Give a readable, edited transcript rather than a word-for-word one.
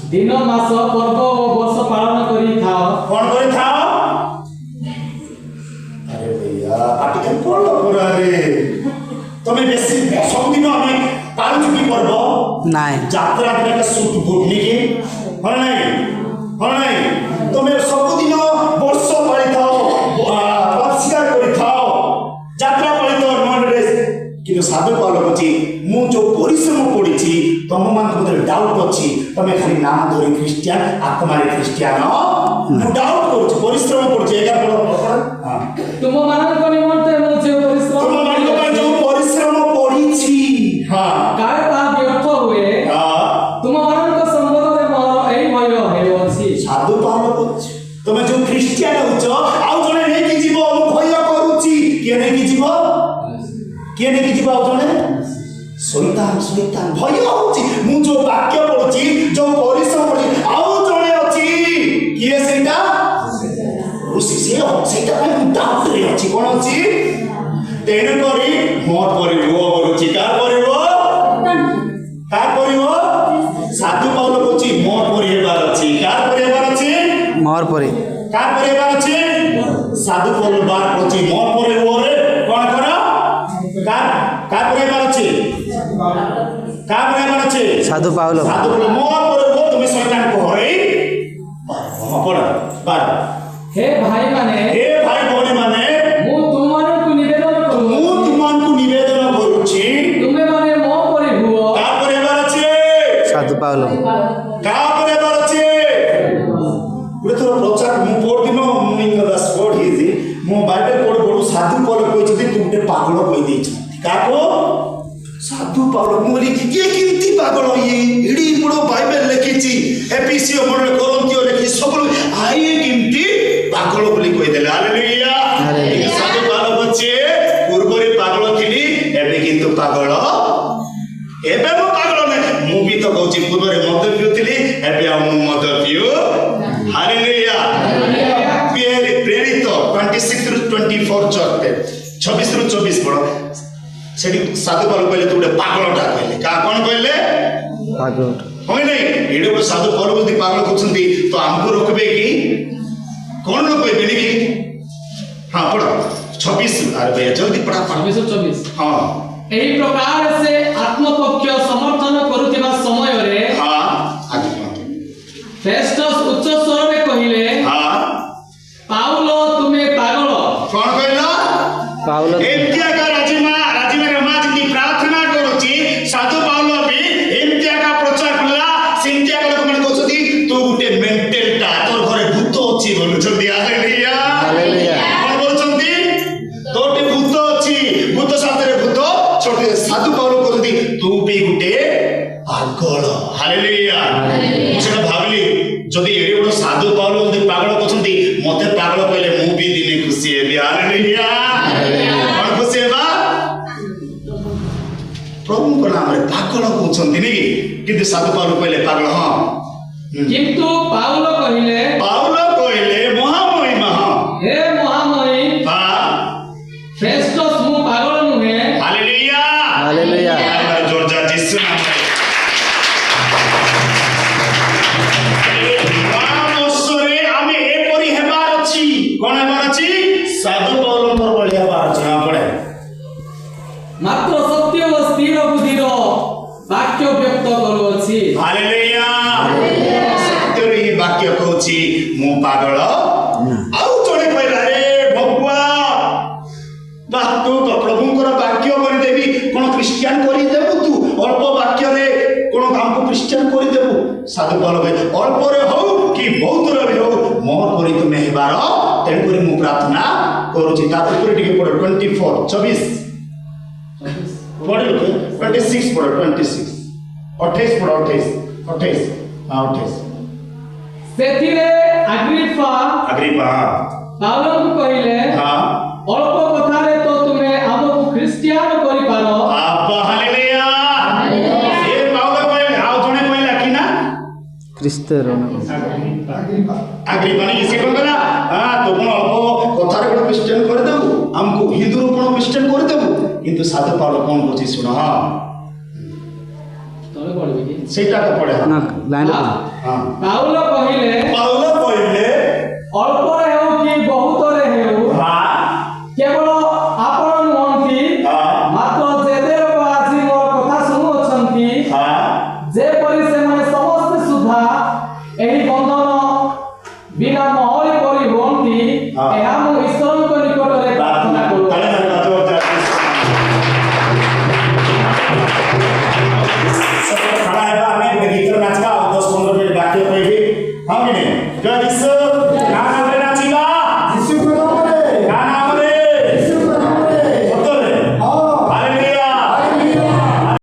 दिन मास पर्व और वर्ष पालन करी थाओ कौन करी थाओ? अरे भैया पाटिके पड़ो पूरा रे तुम्हें बेसी सब दिन हमें पालन छुट्टी पर्व नहीं যাত্রা দিনে সুট বুট নিকি হয় নাই তুমি ସବୁଦିନ ବର୍ଷ ପାଳିଥାଅ ପରିଷ୍କାର କରିଥାଅ ଯାତ୍ରା ପାଳିଥାଅ ନୂଆ ଡ୍ରେସ୍ କିନ୍ତୁ ସାଧୁ ପାଉଲ କହୁଛି ମୁଁ ଯୋଉ ପରିଶ୍ରମ ପଡ଼ିଛି ତମମାନଙ୍କ ଭିତରେ ଡାଉଟ୍ ଅଛି ତମେ ଖାଲି ନାମ ଧରି ଖ୍ରୀଷ୍ଟିଆନ ଆତ୍ମାରେ ଖ୍ରୀଷ୍ଟିଆନ ମୁଁ ଡାଉଟ୍ କରୁଛି ପରିଶ୍ରମ ପଡ଼ିଛି ଏକା ପଡ଼ तुम ମାନଙ୍କ ନିମନ୍ତେ ମୁଁ ଯେ ପରିଶ୍ରମ ତମମାନଙ୍କ ପାଇଁ ଯୋଉ ପରିଶ୍ରମ ପଡ଼ିଛି ହଁ କାଳେ ତା ବ୍ୟର୍ଥ ହୁଏ तुम ମାନଙ୍କ ସମ୍ବନ୍ଧରେ ମୋର ଏଇ ଭୟ ହେଉଅଛି ସାଧୁ ପାଉଲ କହୁଛି ତମେ ଯୋଉ ଖ୍ରୀଷ୍ଟିଆନ ହଉଛ ଆଉ ଜଣେ ନେଇକି ଯିବ ମୁଁ ଭୟ କରୁଛି କିଏ ନେଇକି ଯିବ ଆଉ ଜଣେ ଶୈତାନ ଭୟ ହଉଛି ମୁଁ ଯୋଉ ବାକ୍ୟ ପଢୁଛି ଯୋଉ ପରିଶ୍ରମ ପଢୁଛି ଆଉ ଜଣେ ଅଛି କିଏ ସେଇଟା ସେଇଟା ପାଇଁ ମୁଁ ଡାଉଟରେ ଅଛି କଣ ଅଛି ତେଣୁ କରି ମୋର କରିବ କରୁଛି କାହାର କରିବ ସାଧୁ ପାଉଲ କହୁଛି ମୋର ପରି ହେବାର ଅଛି କାହାର ପରି ହେବାର ଅଛି मोर परी କାହାର ପରି ହେବାର ଅଛି ସାଧୁ ପାଉଲ ବାର କହୁଛି ମୋର ପରି ହୁଅରେ କଣ କର କାହାର ପରି ହେବାର ଅଛି କାହାର ପରି ହେବାର ଅଛି साधु पाउलो ମୋର ପରି ହୁଅ ତୁମେ ଶୈତାନକୁ ହରେଇ ପଢ ବାର हे भाई माने ଭଉଣୀ ମାନେ ମୁଁ ତୁମମାନଙ୍କୁ ନିବେଦନ କରୁଛି ତୁମେ ମାନେ ମୋ ପରି ହୁଅ କାହାର ପରି ହେବାର ଅଛି साधु पाउलो କାହାର ପରି ହେବାର ଅଛି ଗୋଟେ ଥର ପ୍ରଚାର ମୁଁ ପରଦିନ ପଢିଛି ମୁଁ ବାଇବେଲ ପଢୁ ସାଧୁ ପାଉଲ କହିଛନ୍ତି ତୁ ଗୋଟେ ପାଗଳ କହିଦେଇଛୁ କାହାକୁ ସାଧୁ ପାଉଲ ମୁଁ ଇଏ କେମିତି ପାଗଳ ଏଡି ବଡ଼ ବାଇବେଲ ଲେଖିଛି ଏପିସିଓ ମଣ୍ଡଳ କରନ୍ତିଓ ଲେଖି ସବୁ ଆଏ କେମିତି ପାଗଳ ବୋଲି କହିଦେଲେ ହାଲେଲୁୟା ସାଧୁ ପାଉଲ କହୁଛି ପୂର୍ବରେ ପାଗଳ ଥିଲି ଏବେ କିନ୍ତୁ ପାଗଳ ଏବେ ମୁଁ ପାଗଳ ନାହିଁ ମୁଁ ବି ତ କହୁଛି ପୂର୍ବରେ ମଦ ପିଉଥିଲି ଏବେ ଆଉ ମୁଁ ମଦ ପିଉ ହାଲେଲୁୟା ପ୍ରେରିତ 26 ରୁ 24 ଚର୍ତେ 26 ରୁ 24 ପଢ ସେଠି ସାଧୁ ପାଉଲ କହିଲେ ତୁ ଗୋଟେ ପାଗଳଟା କହିଲେ କାହା କଣ କହିଲେ पागल হয় নাই ଏଇଟା ଗୋଟେ ସାଧୁ ପାଉଲ ଯଦି ପାଗଳ କରୁଛନ୍ତି ତ ଆମକୁ ରୋକିବେ କି କଣ ରୋକିବେ କି ହଁ ପଢ 26 ଆରେ ଭାଇ ଜଲ୍ଦି ପଢା 24 ହଁ ଏହି ପ୍ରକାର ସେ ଆତ୍ମପକ୍ଷ ସମର୍ଥନ କରୁଥିବା ସମୟରେ ହଁ ଆଜ୍ଞା ଫେଷ୍ଟସ୍ ଉଚ୍ଚ ସ୍ୱରରେ କହିଲେ ହଁ ପାଉଲ ତୁମେ ପାଗଳ କଣ କହିଲ पाउलो ଏମିତିଆକା ରାଜିମା ରମାଜି ପ୍ରାର୍ଥନା କରୁଛି ସାଧୁ ପାଉଲ ବି ଏମିତିଆକା ପ୍ରଚାର କଲା ସେମିତିଆକା ଲୋକମାନେ କହୁଛନ୍ତି ତୁ ଗୋଟେ ମେଣ୍ଟାଲଟା ତୋର ଘରେ ଭୂତ ଅଛି ବୋଲୁଛନ୍ତି ହାଲେଲୁୟା କଣ କରୁଛନ୍ତି ତୋର ଗୋଟେ ଭୂତ ଅଛି ଭୂତ ସାଥିରେ ଭୂତ ଛୋଟ ସାଧୁ ପାଉଲ କହୁଛନ୍ତି ତୁ ବି ଗୋଟେ ପାଗଳ ହାଲେଲୁୟା ମୁଁ ସେଟା ଭାବିଲି ଯଦି ଏଡେ ବଡ଼ ସାଧୁ ପାଉଲ ଯଦି ପାଗଳ କହୁଛନ୍ତି ମତେ ପାଗଳ କହିଲେ ମୁଁ ବି ଦିନେ ଖୁସି ହେବି ହାଲେଲୁୟା କଣ ଖୁସି ହେବା ପ୍ରଭୁଙ୍କ ନାମରେ ପାଗଳ କହୁଛନ୍ତି ନାଇଁ କିନ୍ତୁ ସାଧୁ ପାଉଲ କହିଲେ ପାଗଳ ହଁ କିନ୍ତୁ ପାଉଲ କହିଲେ ମହାମହିମା ହେ ମହାମୟୀ ଫେଷ୍ଟସ୍ ମୁଁ ପାଗଳ ନୁହେଁ ହାଲେଲୁୟା हालेलुया ଜୋରଦାର ଯୀଶୁ ନାମରେ ଆମେ ଏପରି ହେବାର ଅଛି କଣ ହେବାର ଅଛି ସାଧୁ ପାଉଲଙ୍କର ଭଳି ହେବାର ଅଛି ହଁ ପଢେ ମାତ୍ର ସତ୍ୟ ଓ ସ୍ଥିର ବୁଦ୍ଧିର ବାକ୍ୟ ବ୍ୟକ୍ତ କରୁଅଛି ହାଲେଲୁୟା ସତ୍ୟର ଏହି ବାକ୍ୟ କହୁଛି ମୁଁ ପାଗଳ ଆଉ ଜଣେ କହିଲା ରେ ଭଗବା ତୁ ପ୍ରଭୁଙ୍କର ବାକ୍ୟ କରିଦେବି କଣ ଖ୍ରୀଷ୍ଟିଆନ କରିଦେବୁ ତୁ ଅଳ୍ପ ବାକ୍ୟରେ କଣ ଆମକୁ ଖ୍ରୀଷ୍ଟିଆନ କରିଦେବୁ ସାଧୁ ପାଉଲ କହିଲେ ଅଳ୍ପରେ ହଉ କି ବହୁତରେ ବି ହଉ ମୋର ପରି ତୁମେ ହେବାର ତେଣୁକରି ମୁଁ ପ୍ରାର୍ଥନା କରୁଛି ତା ଉପରେ ଟିକେ ପଢ 24 26 ପଢିଲ 26 ପଢ 26 28 ପଢ 28 ସେଥିରେ ଆଗ୍ରିପା ପାଉଲଙ୍କୁ କହିଲେ ଅଳ୍ପ କଥାରେ ତ ତୁମେ ଆମକୁ ଖ୍ରୀଷ୍ଟିଆନ କରିପାର ହାଲେଲୁୟା ଏ ପାଉଲ କହିଲେ ଆଉ ଜଣେ କହିଲା କି ନା क्रिस्तेरो ଆଗ୍ରିପା ନାଇଁ ସେ କଣ କଲା ତୁ କଣ ଅଳ୍ପ କଥାରେ କଣ ଖ୍ରୀଷ୍ଟିଆନ କରିଦେବୁ ଆମକୁ ହିନ୍ଦୁରୁ କଣ ଖ୍ରୀଷ୍ଟିଆନ କରିଦେବୁ କିନ୍ତୁ ସାଧୁ ପାଉଲ କଣ କହୁଛି ଶୁଣ ତମେ ପଢିବେ କି? ସେଇଟାକୁ ପଢେ ନା ଲାଇନ୍ ହଁ। ହଁ ପାଉଲ କହିଲେ ପାଉଲ କହିଲେ ଅଳ୍ପରେ ହେଉ କି ବହୁତରେ ହେଉ ହଁ କେବଳ ଆପଣ ନୁହନ୍ତି ହଁ ମାତ୍ର ଯେତେ ଲୋକ ଆଜି ମୋର କଥା ଶୁଣୁଅଛନ୍ତି ହଁ ଯେପରି ସେମାନେ ସମସ୍ତେ ସୁଦ୍ଧା ଏହି ବନ୍ଧନ ବିନା ମହଳି କରି ହୁଅନ୍ତି ହଁ। ଏହା ମୁଁ ଈଶ୍ୱରଙ୍କ ନିକଟରେ ପ୍ରାର୍ଥନା କରୁଅଛି। खड़ा है मैं गीत नाचवा 10-15 मिनट बाकी है कोई भी हाँ कि नहीं जय ईश्वर